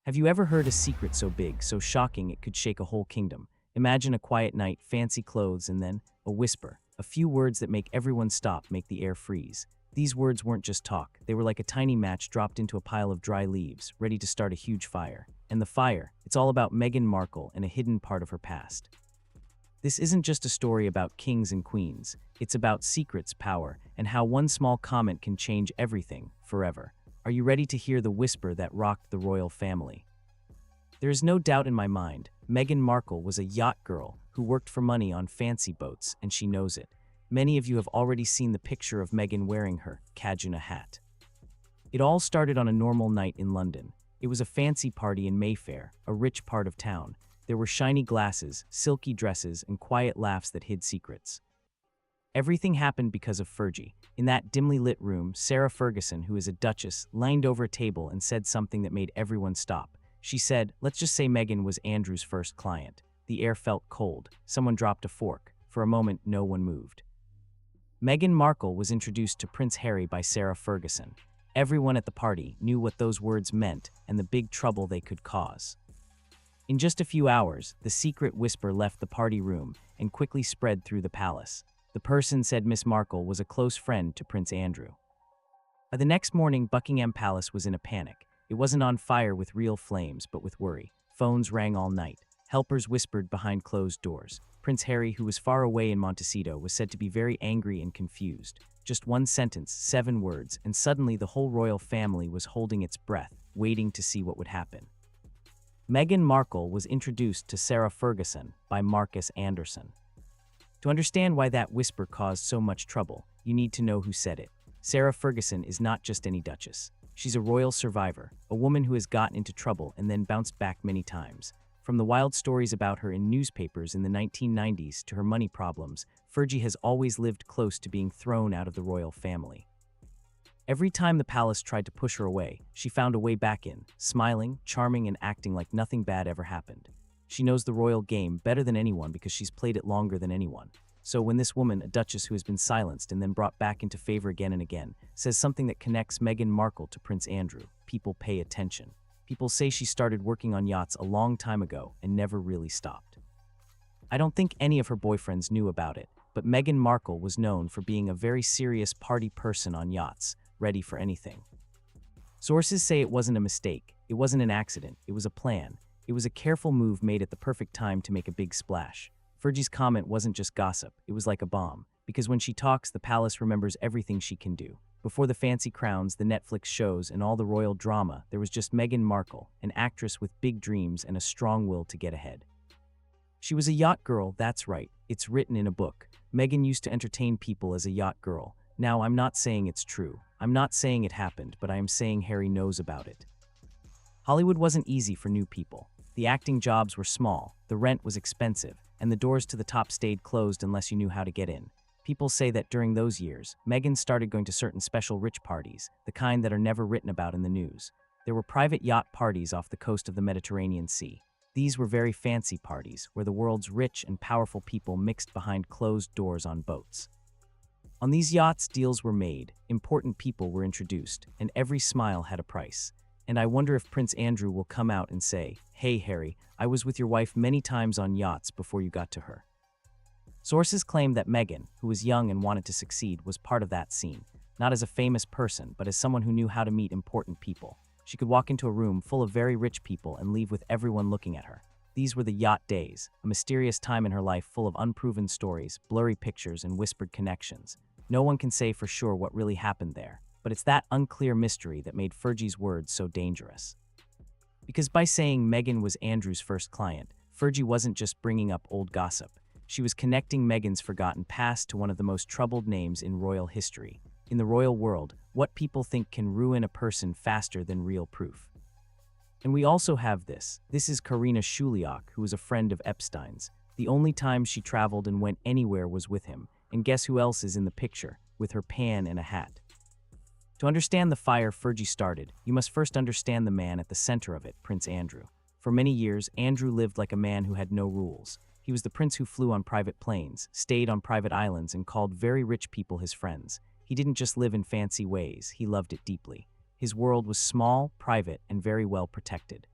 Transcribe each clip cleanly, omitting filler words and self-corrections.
Have you ever heard a secret so big, so shocking it could shake a whole kingdom? Imagine a quiet night, fancy clothes, and then a whisper. A few words that make everyone stop, make the air freeze. These words weren't just talk. They were like a tiny match dropped into a pile of dry leaves, ready to start a huge fire. And the fire, it's all about Meghan Markle and a hidden part of her past. This isn't just a story about kings and queens. It's about secrets, power, and how one small comment can change everything, forever. Are you ready to hear the whisper that rocked the royal family? There is no doubt in my mind, Meghan Markle was a yacht girl who worked for money on fancy boats, and she knows it. Many of you have already seen the picture of Meghan wearing her Cajuna hat. It all started on a normal night in London. It was a fancy party in Mayfair, a rich part of town. There were shiny glasses, silky dresses, and quiet laughs that hid secrets. Everything happened because of Fergie. In that dimly lit room, Sarah Ferguson, who is a duchess, leaned over a table and said something that made everyone stop. She said, "Let's just say Meghan was Andrew's first client." The air felt cold. Someone dropped a fork. For a moment, no one moved. Meghan Markle was introduced to Prince Harry by Sarah Ferguson. Everyone at the party knew what those words meant and the big trouble they could cause. In just a few hours, the secret whisper left the party room and quickly spread through the palace. The person said Miss Markle was a close friend to Prince Andrew. By the next morning, Buckingham Palace was in a panic. It wasn't on fire with real flames, but with worry. Phones rang all night. Helpers whispered behind closed doors. Prince Harry, who was far away in Montecito, was said to be very angry and confused. Just one sentence, 7 words, and suddenly the whole royal family was holding its breath, waiting to see what would happen. Meghan Markle was introduced to Sarah Ferguson by Marcus Anderson. To understand why that whisper caused so much trouble, you need to know who said it. Sarah Ferguson is not just any duchess. She's a royal survivor, a woman who has gotten into trouble and then bounced back many times. From the wild stories about her in newspapers in the 1990s to her money problems, Fergie has always lived close to being thrown out of the royal family. Every time the palace tried to push her away, she found a way back in, smiling, charming, and acting like nothing bad ever happened. She knows the royal game better than anyone because she's played it longer than anyone. So when this woman, a duchess who has been silenced and then brought back into favor again and again, says something that connects Meghan Markle to Prince Andrew, people pay attention. People say she started working on yachts a long time ago and never really stopped. I don't think any of her boyfriends knew about it, but Meghan Markle was known for being a very serious party person on yachts, ready for anything. Sources say it wasn't a mistake, it wasn't an accident, it was a plan. It was a careful move made at the perfect time to make a big splash. Fergie's comment wasn't just gossip, it was like a bomb, because when she talks, the palace remembers everything she can do. Before the fancy crowns, the Netflix shows, and all the royal drama, there was just Meghan Markle, an actress with big dreams and a strong will to get ahead. She was a yacht girl, that's right, it's written in a book. Meghan used to entertain people as a yacht girl. Now, I'm not saying it's true. I'm not saying it happened, but I am saying Harry knows about it. Hollywood wasn't easy for new people. The acting jobs were small, the rent was expensive, and the doors to the top stayed closed unless you knew how to get in. People say that during those years, Meghan started going to certain special rich parties, the kind that are never written about in the news. There were private yacht parties off the coast of the Mediterranean Sea. These were very fancy parties, where the world's rich and powerful people mixed behind closed doors on boats. On these yachts, deals were made, important people were introduced, and every smile had a price. And I wonder if Prince Andrew will come out and say, "Hey Harry, I was with your wife many times on yachts before you got to her." Sources claim that Meghan, who was young and wanted to succeed, was part of that scene, not as a famous person, but as someone who knew how to meet important people. She could walk into a room full of very rich people and leave with everyone looking at her. These were the yacht days, a mysterious time in her life full of unproven stories, blurry pictures, and whispered connections. No one can say for sure what really happened there, but it's that unclear mystery that made Fergie's words so dangerous. Because by saying Meghan was Andrew's first client, Fergie wasn't just bringing up old gossip. She was connecting Meghan's forgotten past to one of the most troubled names in royal history. In the royal world, what people think can ruin a person faster than real proof. And we also have this. This is Karina Shuliak, who was a friend of Epstein's. The only time she traveled and went anywhere was with him. And guess who else is in the picture, with her pan and a hat? To understand the fire Fergie started, you must first understand the man at the center of it, Prince Andrew. For many years, Andrew lived like a man who had no rules. He was the prince who flew on private planes, stayed on private islands, and called very rich people his friends. He didn't just live in fancy ways, he loved it deeply. His world was small, private, and very well protected.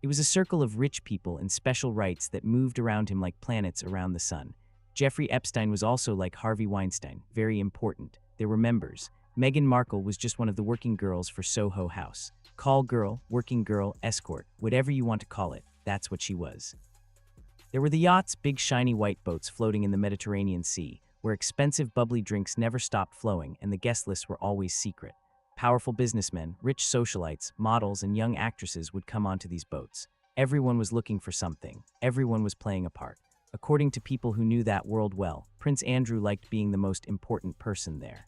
It was a circle of rich people in special rights that moved around him like planets around the sun. Jeffrey Epstein was also like Harvey Weinstein, very important. There were members. Meghan Markle was just one of the working girls for Soho House. Call girl, working girl, escort, whatever you want to call it, that's what she was. There were the yachts, big shiny white boats floating in the Mediterranean Sea, where expensive bubbly drinks never stopped flowing and the guest lists were always secret. Powerful businessmen, rich socialites, models, and young actresses would come onto these boats. Everyone was looking for something. Everyone was playing a part. According to people who knew that world well, Prince Andrew liked being the most important person there.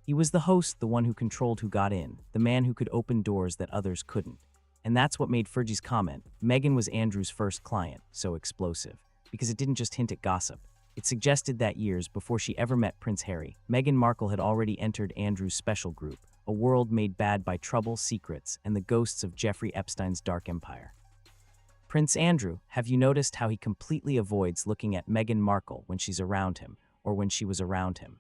He was the host, the one who controlled who got in, the man who could open doors that others couldn't. And that's what made Fergie's comment, Meghan was Andrew's first client, so explosive. Because it didn't just hint at gossip. It suggested that years before she ever met Prince Harry, Meghan Markle had already entered Andrew's special group, a world made bad by trouble, secrets, and the ghosts of Jeffrey Epstein's dark empire. Prince Andrew, have you noticed how he completely avoids looking at Meghan Markle when she's around him, or when she was around him?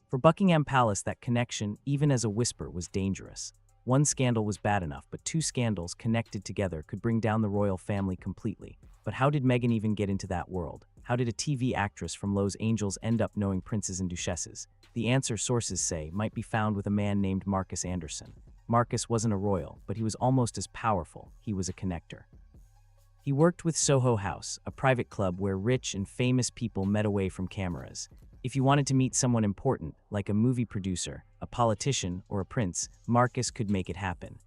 For Buckingham Palace, that connection, even as a whisper, was dangerous. One scandal was bad enough, but two scandals connected together could bring down the royal family completely. But how did Meghan even get into that world? How did a TV actress from Los Angeles end up knowing princes and duchesses? The answer, sources say, might be found with a man named Marcus Anderson. Marcus wasn't a royal, but he was almost as powerful. He was a connector. He worked with Soho House, a private club where rich and famous people met away from cameras. If you wanted to meet someone important, like a movie producer, a politician, or a prince, Marcus could make it happen.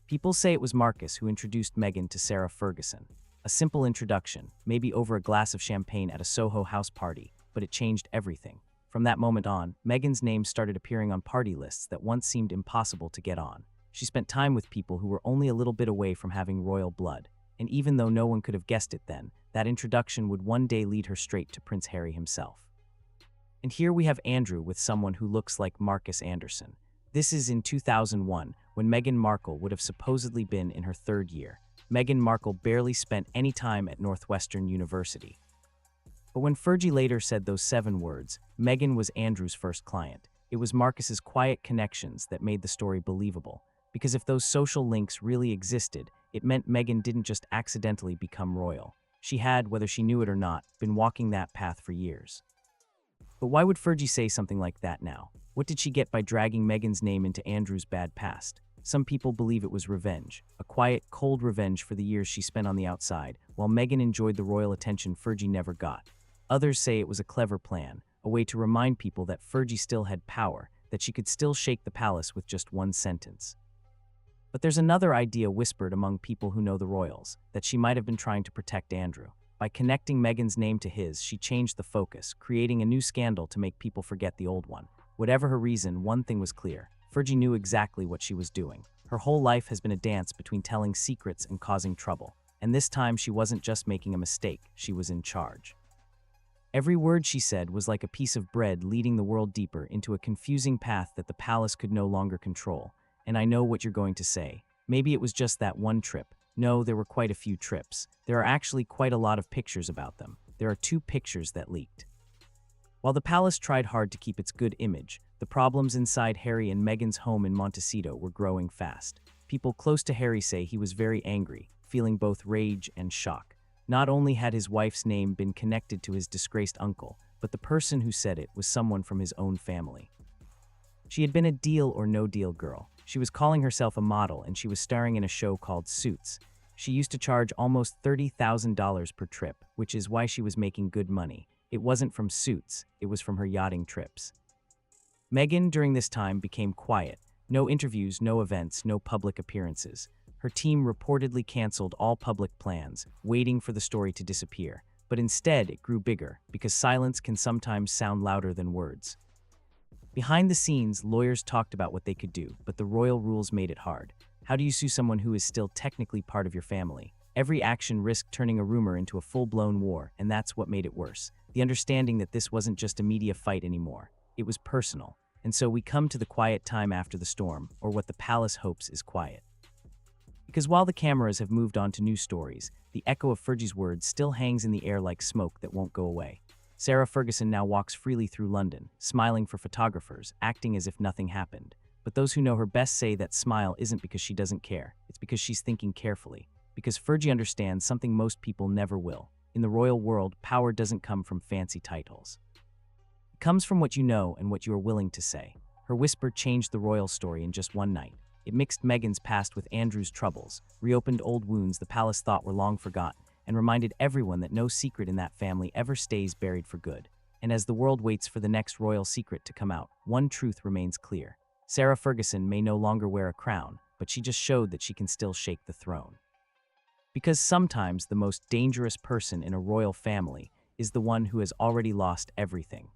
People say it was Marcus who introduced Meghan to Sarah Ferguson. A simple introduction, maybe over a glass of champagne at a Soho House party, but it changed everything. From that moment on, Meghan's name started appearing on party lists that once seemed impossible to get on. She spent time with people who were only a little bit away from having royal blood. And even though no one could have guessed it then, that introduction would one day lead her straight to Prince Harry himself. And here we have Andrew with someone who looks like Marcus Anderson. This is in 2001, when Meghan Markle would have supposedly been in her third year. Meghan Markle barely spent any time at Northwestern University. But when Fergie later said those 7 words, Meghan was Andrew's first client, it was Marcus's quiet connections that made the story believable. Because if those social links really existed, it meant Meghan didn't just accidentally become royal. She had, whether she knew it or not, been walking that path for years. But why would Fergie say something like that now? What did she get by dragging Meghan's name into Andrew's bad past? Some people believe it was revenge, a quiet, cold revenge for the years she spent on the outside, while Meghan enjoyed the royal attention Fergie never got. Others say it was a clever plan, a way to remind people that Fergie still had power, that she could still shake the palace with just one sentence. But there's another idea whispered among people who know the royals, that she might have been trying to protect Andrew. By connecting Meghan's name to his, she changed the focus, creating a new scandal to make people forget the old one. Whatever her reason, one thing was clear. Fergie knew exactly what she was doing. Her whole life has been a dance between telling secrets and causing trouble. And this time she wasn't just making a mistake, she was in charge. Every word she said was like a piece of bread leading the world deeper into a confusing path that the palace could no longer control. And I know what you're going to say. Maybe it was just that one trip. No, there were quite a few trips. There are actually quite a lot of pictures about them. There are 2 pictures that leaked. While the palace tried hard to keep its good image, the problems inside Harry and Meghan's home in Montecito were growing fast. People close to Harry say he was very angry, feeling both rage and shock. Not only had his wife's name been connected to his disgraced uncle, but the person who said it was someone from his own family. She had been a deal or no deal girl. She was calling herself a model and she was starring in a show called Suits. She used to charge almost $30,000 per trip, which is why she was making good money. It wasn't from Suits, it was from her yachting trips. Meghan, during this time, became quiet. No interviews, no events, no public appearances. Her team reportedly canceled all public plans, waiting for the story to disappear. But instead, it grew bigger, because silence can sometimes sound louder than words. Behind the scenes, lawyers talked about what they could do, but the royal rules made it hard. How do you sue someone who is still technically part of your family? Every action risked turning a rumor into a full-blown war, and that's what made it worse. The understanding that this wasn't just a media fight anymore. It was personal. And so we come to the quiet time after the storm, or what the palace hopes is quiet. Because while the cameras have moved on to new stories, the echo of Fergie's words still hangs in the air like smoke that won't go away. Sarah Ferguson now walks freely through London, smiling for photographers, acting as if nothing happened. But those who know her best say that smile isn't because she doesn't care. It's it's because she's thinking carefully. Because Fergie understands something most people never will. In the royal world, power doesn't come from fancy titles. It comes from what you know and what you are willing to say. Her whisper changed the royal story in just one night. It mixed Meghan's past with Andrew's troubles, reopened old wounds the palace thought were long forgotten, and reminded everyone that no secret in that family ever stays buried for good. And as the world waits for the next royal secret to come out, one truth remains clear. Sarah Ferguson may no longer wear a crown, but she just showed that she can still shake the throne. Because sometimes the most dangerous person in a royal family is the one who has already lost everything.